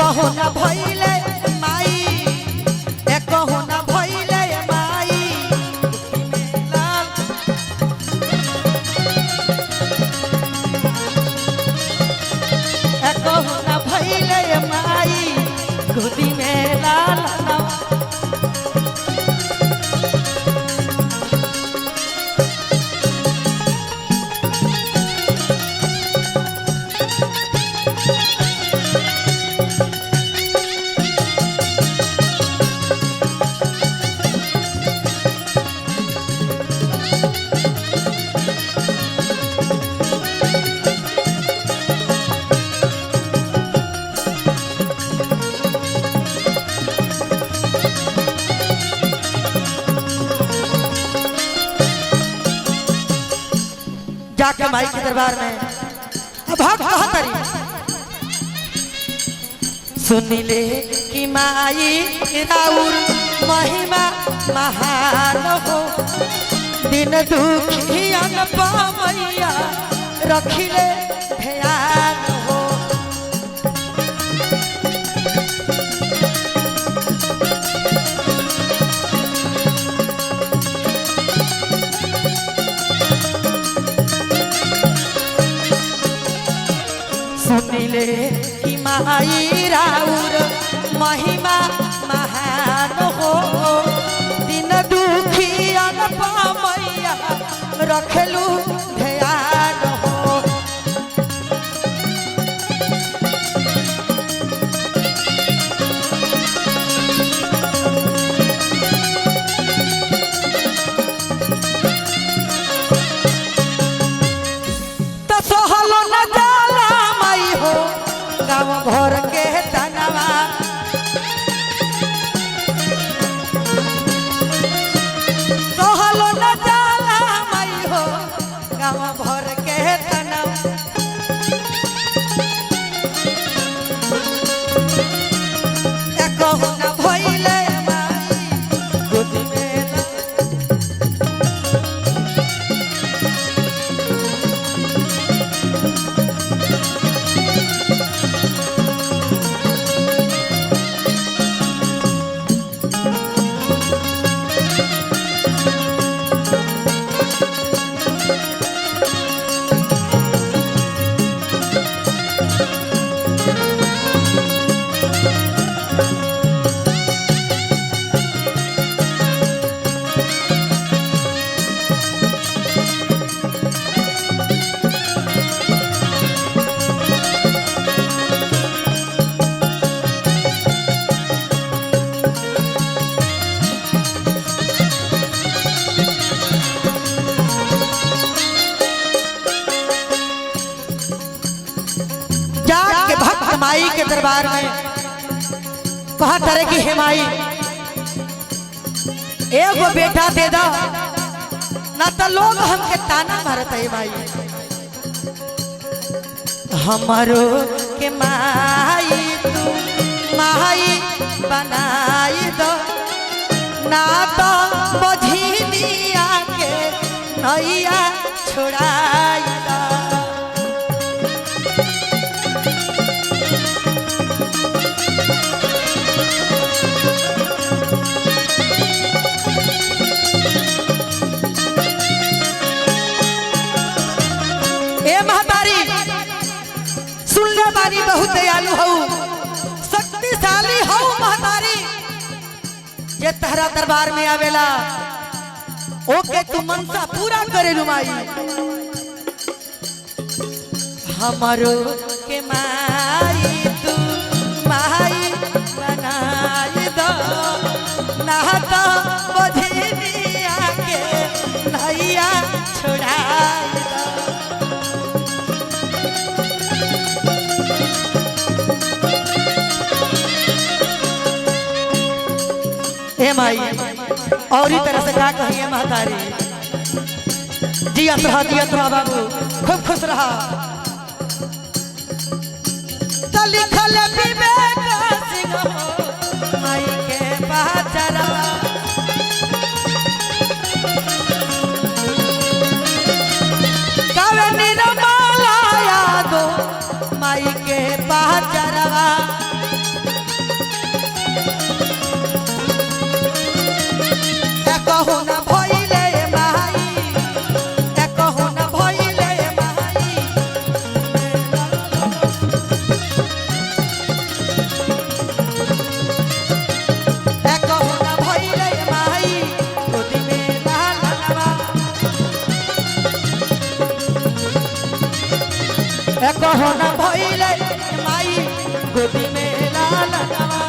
कहू न भइले माई कहू न भइले माई लाल कहू न भइले माई गोदी में लाल जाके माई के दरबार में अब सुन ले कि माई राउर महिमा महान हो दिन दुखियन पामैया रखिले ध्यान हो सुनिले कि माई राउर महिमा महान हो दिन दुखियन पामैया रखलू ध्यान हो तो सहलो न जाला माई हो गाँव घर के तनवा सहलो न जाला माई हो गाँव घर के तनवा कहू न भइले माई गोदी में जाके भक्त माई के दरबार में कहा करे कि हे माई एगो बेटा दे दो ना तो लोग हमके ताना मारत है माई हमारो के माई तू माई बनाई दो ना तो बझिनिया के नैया छोड़ाई दो ए महतारी सुन ले बारी बहुत दयालु हो शक्तिशाली हो महतारी जे तहरा दरबार में आवेला ओके तू मनसा पूरा करे रुमाई हमारो के माई तू माई बनाई दो ना तो बझिनिया के नैया छोड़ाई दो हे माई और ही तरह से क्या कहिए महतारी जियत रहा बाबू खूब खुश रहा लिखल विवेक सिंह माई के पहचरा कवे निर्मला यादो माई के पहचरवा कहो न भइले माई गोदी में लालनवा